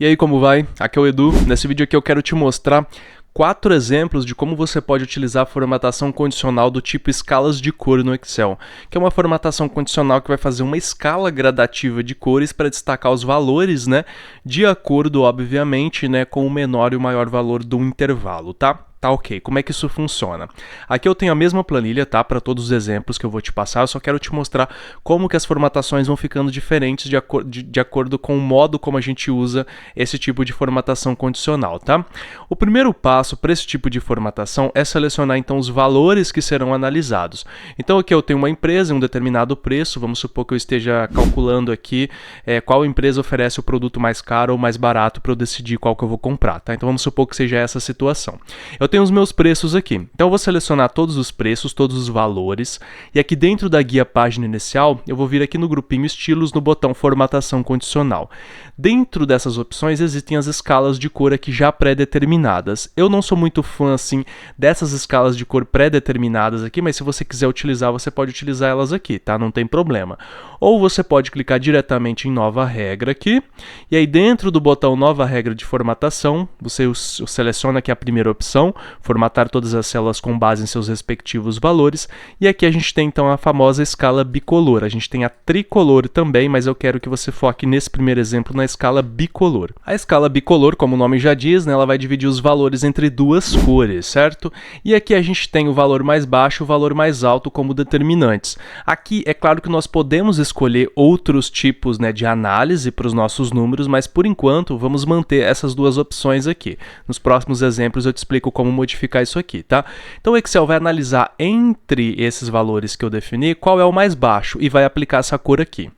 E aí, como vai? Aqui é o Edu. Nesse vídeo aqui eu quero te mostrar 4 exemplos de como você pode utilizar a formatação condicional do tipo escalas de cor no Excel, que é uma formatação condicional que vai fazer uma escala gradativa de cores para destacar os valores, de acordo, obviamente, com o menor e o maior valor do intervalo, tá? Tá ok, como é que isso funciona? Aqui eu tenho a mesma planilha, tá, para todos os exemplos que eu vou te passar, eu só quero te mostrar como que as formatações vão ficando diferentes de acordo com o modo como a gente usa esse tipo de formatação condicional, tá? O primeiro passo para esse tipo de formatação é selecionar então os valores que serão analisados. Então aqui eu tenho uma empresa em um determinado preço, vamos supor que eu esteja calculando aqui qual empresa oferece o produto mais caro ou mais barato para eu decidir qual que eu vou comprar, tá? Então vamos supor que seja essa a situação. Eu tenho os meus preços aqui, então eu vou selecionar todos os preços, todos os valores, e aqui dentro da guia página inicial, eu vou vir aqui no grupinho estilos, no botão formatação condicional. Dentro dessas opções existem as escalas de cor aqui já pré-determinadas. Eu não sou muito fã assim dessas escalas de cor pré-determinadas aqui, mas se você quiser utilizar, você pode utilizar elas aqui, tá? Não tem problema. Ou você pode clicar diretamente em nova regra aqui, e aí dentro do botão nova regra de formatação, você seleciona aqui a primeira opção, formatar todas as células com base em seus respectivos valores, e aqui a gente tem então a famosa escala bicolor. A gente tem a tricolor também, mas eu quero que você foque nesse primeiro exemplo na escala bicolor. A escala bicolor, como o nome já diz, ela vai dividir os valores entre duas cores, certo? E aqui a gente tem o valor mais baixo e o valor mais alto como determinantes. Aqui é claro que nós podemos escolher outros tipos de análise para os nossos números, mas por enquanto vamos manter essas duas opções aqui. Nos próximos exemplos eu te explico como modificar isso aqui, tá? Então o Excel vai analisar entre esses valores que eu defini qual é o mais baixo e vai aplicar essa cor aqui.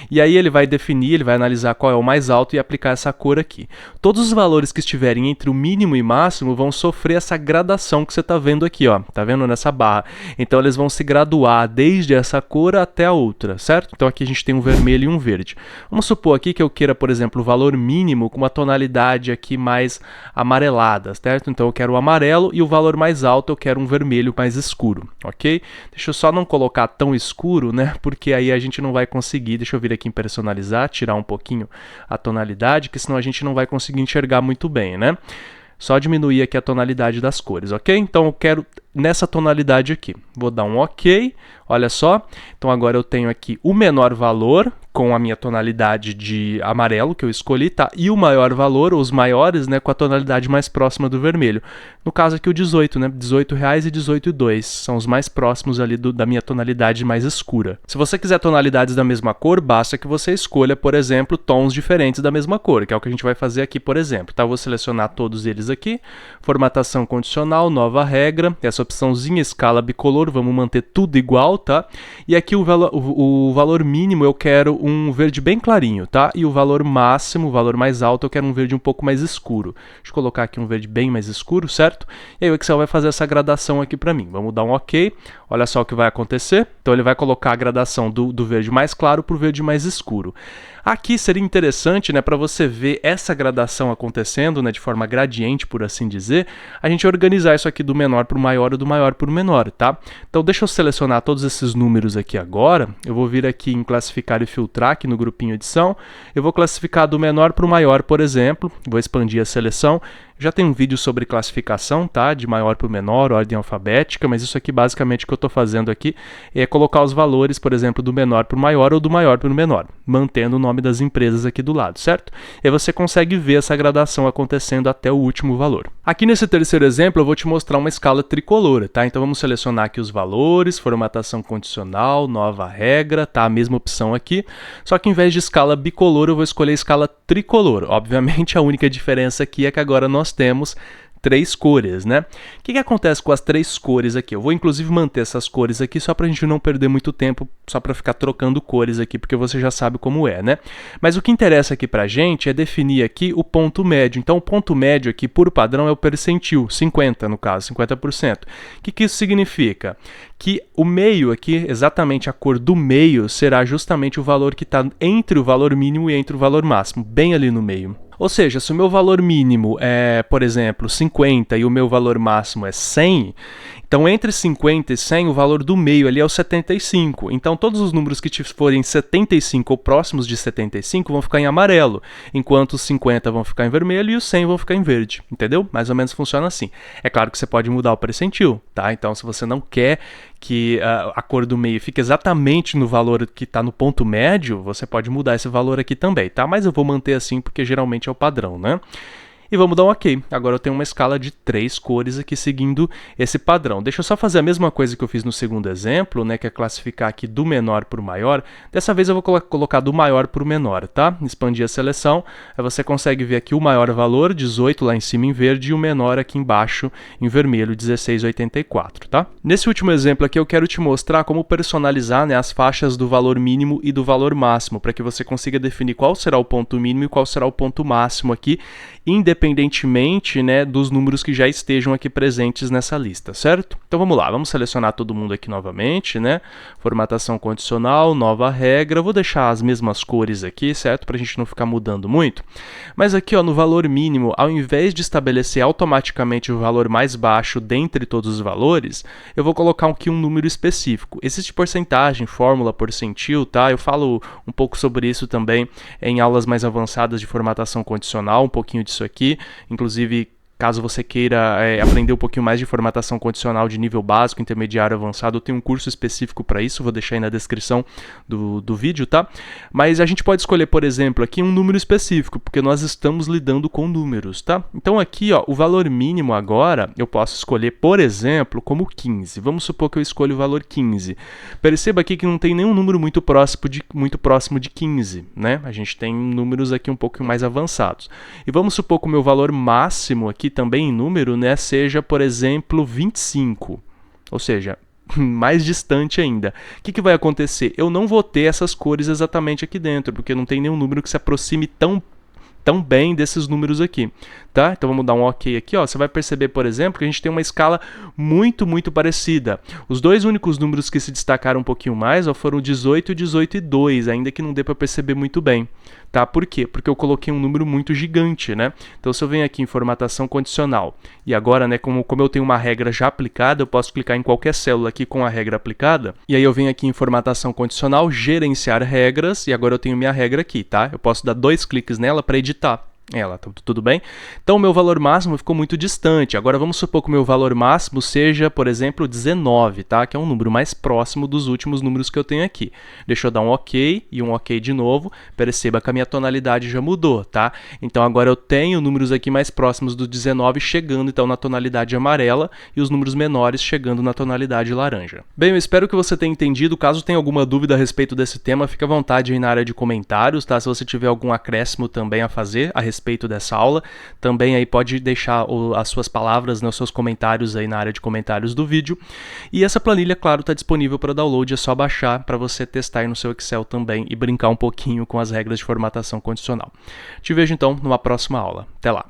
E aí ele vai definir, ele vai analisar qual é o mais alto e aplicar essa cor aqui. Todos os valores que estiverem entre o mínimo e máximo vão sofrer essa gradação que você está vendo aqui, ó. Tá vendo nessa barra? Então eles vão se graduar desde essa cor até a outra, certo? Então aqui a gente tem um vermelho e um verde. Vamos supor aqui que eu queira, por exemplo, o valor mínimo com uma tonalidade aqui mais amarelada, certo? Então eu quero o amarelo e o valor mais alto eu quero um vermelho mais escuro, ok? Deixa eu só não colocar tão escuro, porque aí a gente não vai conseguir. Deixa eu vir aqui em personalizar, tirar um pouquinho a tonalidade, que senão a gente não vai conseguir enxergar muito bem, Só diminuir aqui a tonalidade das cores, ok? Então eu quero nessa tonalidade aqui. Vou dar um ok, olha só. Então agora eu tenho aqui o menor valor com a minha tonalidade de amarelo que eu escolhi, tá? E o maior valor, ou os maiores, com a tonalidade mais próxima do vermelho. No caso aqui o 18, R$18 e 18,2 são os mais próximos ali da minha tonalidade mais escura. Se você quiser tonalidades da mesma cor, basta que você escolha, por exemplo, tons diferentes da mesma cor, que é o que a gente vai fazer aqui, por exemplo, tá? Eu vou selecionar todos eles aqui, formatação condicional, nova regra, essa opçãozinha escala bicolor, vamos manter tudo igual, tá? E aqui o valor mínimo eu quero um verde bem clarinho, tá? E o valor máximo, o valor mais alto, eu quero um verde um pouco mais escuro. Deixa eu colocar aqui um verde bem mais escuro, certo? E aí o Excel vai fazer essa gradação aqui para mim. Vamos dar um ok. Olha só o que vai acontecer. Então ele vai colocar a gradação do verde mais claro para o verde mais escuro. Aqui seria interessante, para você ver essa gradação acontecendo, de forma gradiente, por assim dizer, a gente organizar isso aqui do menor para o maior e do maior para o menor, tá? Então deixa eu selecionar todos esses números aqui agora. Eu vou vir aqui em classificar e filtrar aqui no grupinho edição. Eu vou classificar do menor para o maior, por exemplo. Vou expandir a seleção. Já tem um vídeo sobre classificação, tá? De maior para o menor, ordem alfabética, mas isso aqui basicamente o que eu estou fazendo aqui é colocar os valores, por exemplo, do menor para o maior ou do maior para o menor, mantendo o nome das empresas aqui do lado, certo? E aí você consegue ver essa gradação acontecendo até o último valor. Aqui nesse terceiro exemplo eu vou te mostrar uma escala tricolor, tá? Então vamos selecionar aqui os valores, formatação condicional, nova regra, tá? A mesma opção aqui, só que em vez de escala bicolor eu vou escolher a escala tricolor. Obviamente a única diferença aqui é que agora nós temos 3 cores, O que acontece com as 3 cores aqui? Eu vou inclusive manter essas cores aqui só para a gente não perder muito tempo, só para ficar trocando cores aqui, porque você já sabe como é, Mas o que interessa aqui para a gente é definir aqui o ponto médio. Então o ponto médio aqui, por padrão, é o percentil, 50 no caso, 50%. O que isso significa? Que o meio aqui, exatamente a cor do meio, será justamente o valor que está entre o valor mínimo e entre o valor máximo, bem ali no meio. Ou seja, se o meu valor mínimo é, por exemplo, 50 e o meu valor máximo é 100, Então, entre 50 e 100, o valor do meio ali é o 75. Então, todos os números que forem 75 ou próximos de 75 vão ficar em amarelo, enquanto os 50 vão ficar em vermelho e os 100 vão ficar em verde, entendeu? Mais ou menos funciona assim. É claro que você pode mudar o percentil, tá? Então, se você não quer que a cor do meio fique exatamente no valor que está no ponto médio, você pode mudar esse valor aqui também, tá? Mas eu vou manter assim porque geralmente é o padrão, né? E vamos dar um OK. Agora eu tenho uma escala de 3 cores aqui seguindo esse padrão. Deixa eu só fazer a mesma coisa que eu fiz no segundo exemplo, né, que é classificar aqui do menor para o maior. Dessa vez eu vou colocar do maior para o menor, tá? Expandir a seleção. Aí você consegue ver aqui o maior valor, 18 lá em cima em verde, e o menor aqui embaixo em vermelho, 16,84, tá? Nesse último exemplo aqui eu quero te mostrar como personalizar, né, as faixas do valor mínimo e do valor máximo, para que você consiga definir qual será o ponto mínimo e qual será o ponto máximo aqui, independentemente, né, dos números que já estejam aqui presentes nessa lista, certo? Então vamos lá, vamos selecionar todo mundo aqui novamente, né? Formatação condicional, nova regra, vou deixar as mesmas cores aqui, certo? Para a gente não ficar mudando muito. Mas aqui, ó, no valor mínimo, ao invés de estabelecer automaticamente o valor mais baixo dentre todos os valores, eu vou colocar aqui um número específico. Existe porcentagem, fórmula, percentil, tá? Eu falo um pouco sobre isso também em aulas mais avançadas de formatação condicional, um pouquinho disso aqui, inclusive caso você queira aprender um pouquinho mais de formatação condicional de nível básico, intermediário, avançado, eu tenho um curso específico para isso, vou deixar aí na descrição do vídeo, tá? Mas a gente pode escolher, por exemplo, aqui um número específico, porque nós estamos lidando com números, tá? Então aqui, ó, o valor mínimo agora, eu posso escolher, por exemplo, como 15. Vamos supor que eu escolho o valor 15. Perceba aqui que não tem nenhum número muito próximo de 15, né? A gente tem números aqui um pouco mais avançados. E vamos supor que o meu valor máximo aqui também em número, né, seja, por exemplo, 25, ou seja, mais distante ainda. O que vai acontecer? Eu não vou ter essas cores exatamente aqui dentro, porque não tem nenhum número que se aproxime tão bem desses números aqui, tá? Então vamos dar um OK aqui, ó. Você vai perceber, por exemplo, que a gente tem uma escala muito parecida. Os dois únicos números que se destacaram um pouquinho mais, ó, foram 18 e 18 e 2, ainda que não dê para perceber muito bem, tá? Por quê? Porque eu coloquei um número muito gigante, né? Então se eu venho aqui em formatação condicional e agora, né, como eu tenho uma regra já aplicada, eu posso clicar em qualquer célula aqui com a regra aplicada, e aí eu venho aqui em formatação condicional, gerenciar regras, e agora eu tenho minha regra aqui, tá? Eu posso dar 2 cliques nela para editar ela, tudo bem? Então o meu valor máximo ficou muito distante. Agora vamos supor que o meu valor máximo seja, por exemplo, 19, tá? Que é um número mais próximo dos últimos números que eu tenho aqui. Deixa eu dar um OK e um OK de novo. Perceba que a minha tonalidade já mudou, tá? Então agora eu tenho números aqui mais próximos do 19 chegando então na tonalidade amarela e os números menores chegando na tonalidade laranja. Bem, eu espero que você tenha entendido. Caso tenha alguma dúvida a respeito desse tema, fica à vontade aí na área de comentários, tá? Se você tiver algum acréscimo também a fazer a respeito dessa aula, também aí pode deixar as suas palavras, né, os seus comentários aí na área de comentários do vídeo. E essa planilha, claro, está disponível para download, é só baixar para você testar aí no seu Excel também e brincar um pouquinho com as regras de formatação condicional. Te vejo então numa próxima aula. Até lá!